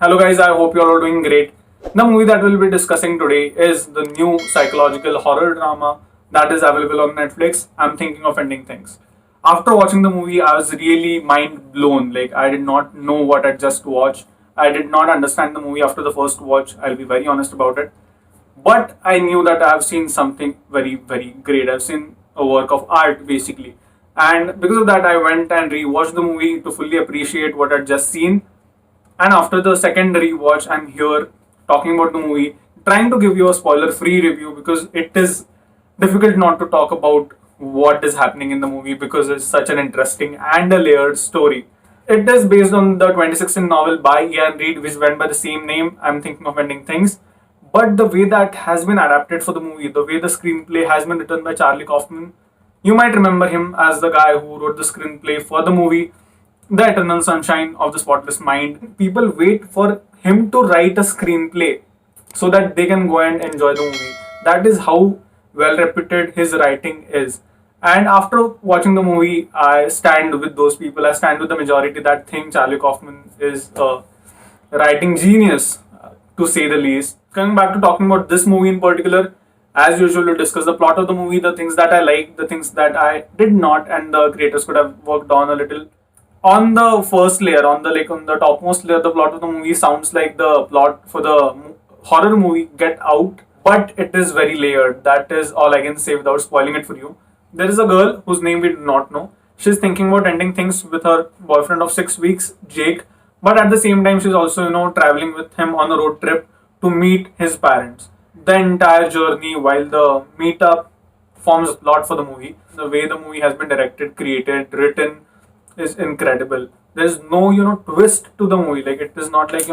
Hello guys, I hope you all are doing great. The movie that we'll be discussing today is the new psychological horror drama that is available on Netflix. I'm thinking of ending things. After watching the movie, I was really mind blown. Like I did not know what I just watched. I did not understand the movie after the first watch. I'll be very honest about it. But I knew that I've seen something very, very great. I've seen a work of art basically. And because of that, I went and rewatched the movie to fully appreciate what I'd just seen. And after the second rewatch, I'm here talking about the movie, trying to give you a spoiler free review because it is difficult not to talk about what is happening in the movie because it's such an interesting and a layered story. It is based on the 2016 novel by Ian Reid, which went by the same name. I'm thinking of ending things. But the way that has been adapted for the movie, the way the screenplay has been written by Charlie Kauffman, you might remember him as the guy who wrote the screenplay for the movie The Eternal Sunshine of the Spotless Mind. People wait for him to write a screenplay so that they can go and enjoy the movie. That is how well reputed his writing is. And after watching the movie, I stand with those people. I stand with the majority that think Charlie Kaufman is a writing genius, to say the least. Coming back to talking about this movie in particular, as usual, we'll discuss the plot of the movie, the things that I liked, the things that I did not, and the creators could have worked on a little. On the first layer, on the topmost layer, the plot of the movie sounds like the plot for the horror movie Get Out, but it is very layered. That is all I can say without spoiling it for you. There is a girl whose name we do not know. She's thinking about ending things with her boyfriend of 6 weeks, Jake, but at the same time, she's also traveling with him on a road trip to meet his parents. The entire journey, while the meetup forms a plot for the movie, the way the movie has been directed, created, written is incredible. There's no twist to the movie. Like it is not like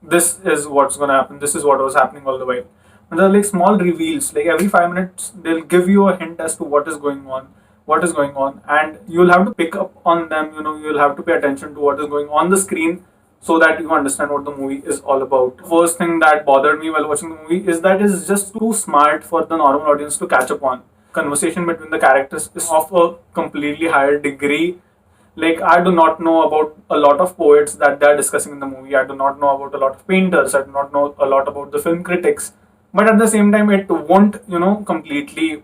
this is what's gonna happen. This is what was happening all the while. And there are like small reveals. Like every 5 minutes, they'll give you a hint as to what is going on, and you'll have to pick up on them. You'll have to pay attention to what is going on the screen so that you understand what the movie is all about. First thing that bothered me while watching the movie is that it's just too smart for the normal audience to catch up on. Conversation between the characters is of a completely higher degree. Like I do not know about a lot of poets that they're discussing in the movie. I do not know about a lot of painters. I do not know a lot about the film critics. But at the same time, it won't completely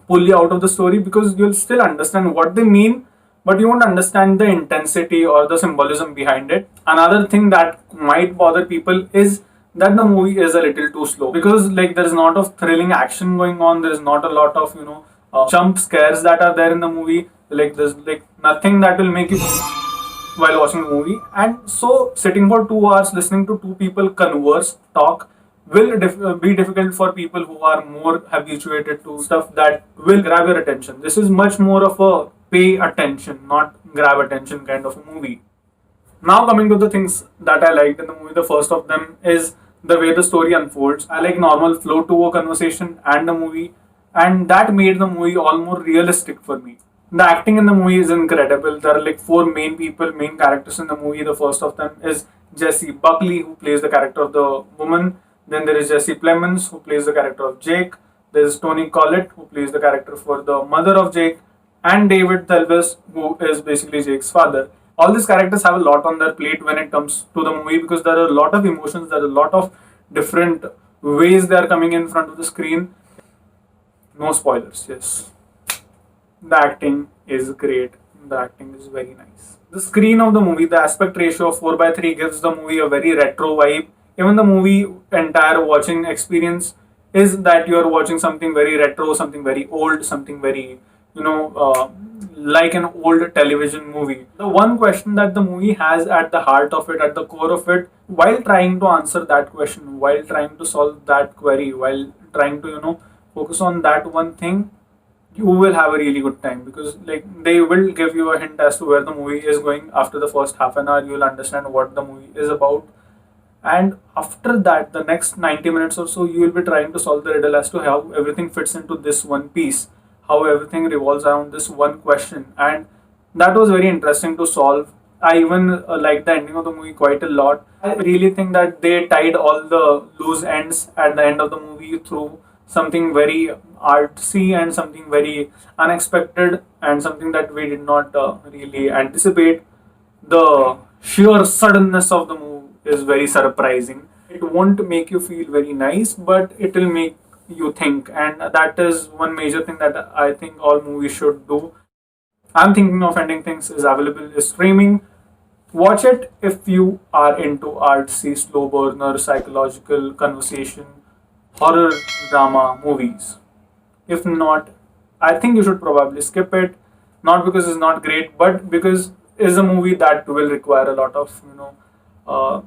pull you out of the story because you'll still understand what they mean, but you won't understand the intensity or the symbolism behind it. Another thing that might bother people is that the movie is a little too slow because like there's not of thrilling action going on. There's not a lot of jump scares that are there in the movie. Like there's like nothing that will make you while watching the movie. And so sitting for 2 hours listening to two people converse, talk will be difficult for people who are more habituated to stuff that will grab your attention. This is much more of a pay attention, not grab attention kind of a movie. Now coming to the things that I liked in the movie, the first of them is the way the story unfolds. I like normal flow to a conversation and the movie, and that made the movie all more realistic for me. The acting in the movie is incredible. There are like four main characters in the movie. The first of them is Jessie Buckley, who plays the character of the woman. Then there is Jesse Plemons, who plays the character of Jake. There is Tony Collette, who plays the character for the mother of Jake, and David Thelves, who is basically Jake's father. All these characters have a lot on their plate when it comes to the movie because there are a lot of emotions, there are a lot of different ways they are coming in front of the screen. No spoilers, yes. The acting is great. The acting is very nice. The screen of the movie, the aspect ratio of 4:3 gives the movie a very retro vibe. Even the movie entire watching experience is that you are watching something very retro, something very old, something very, like an old television movie. The one question that the movie has at the heart of it, at the core of it, while trying to answer that question, while trying to solve that query, while trying to, focus on that one thing, you will have a really good time because like they will give you a hint as to where the movie is going. After the first half an hour, you'll understand what the movie is about, and after that the next 90 minutes or so you will be trying to solve the riddle as to how everything fits into this one piece, how everything revolves around this one question, and that was very interesting to solve. I even liked the ending of the movie quite a lot. I really think that they tied all the loose ends at the end of the movie through something very artsy and something very unexpected and something that we did not really anticipate. The sheer suddenness of the is very surprising. It won't make you feel very nice, but it will make you think, and that is one major thing that I think all movies should do. I'm thinking of ending things is available is streaming. Watch it if you are into artsy, slow burner, psychological conversation, horror, drama movies. If not, I think you should probably skip it. Not because it's not great, but because it's a movie that will require a lot of uh,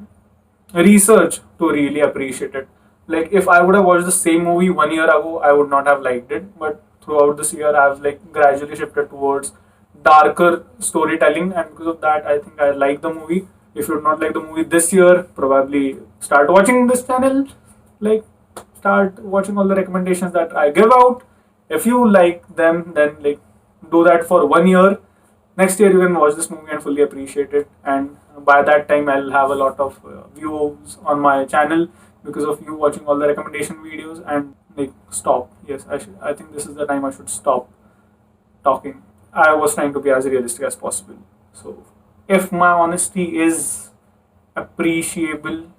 research to really appreciate it. Like if I would have watched the same movie 1 year ago, I would not have liked it. But throughout this year, I've like gradually shifted towards darker storytelling, and because of that, I think I like the movie. If you do not like the movie this year, probably start watching this channel. Like start watching all the recommendations that I give out. If you like them, then like do that for 1 year. Next year you can watch this movie and fully appreciate it, and by that time I'll have a lot of views on my channel because of you watching all the recommendation videos. And like stop, yes, I think this is the time I should stop talking. I was trying to be as realistic as possible. So if my honesty is appreciable,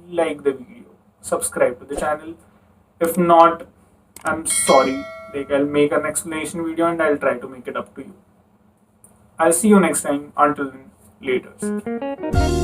like the video, subscribe to the channel. If not, I'm sorry. Like I'll make an explanation video and I'll try to make it up to you. I'll see you next time. Until then, later.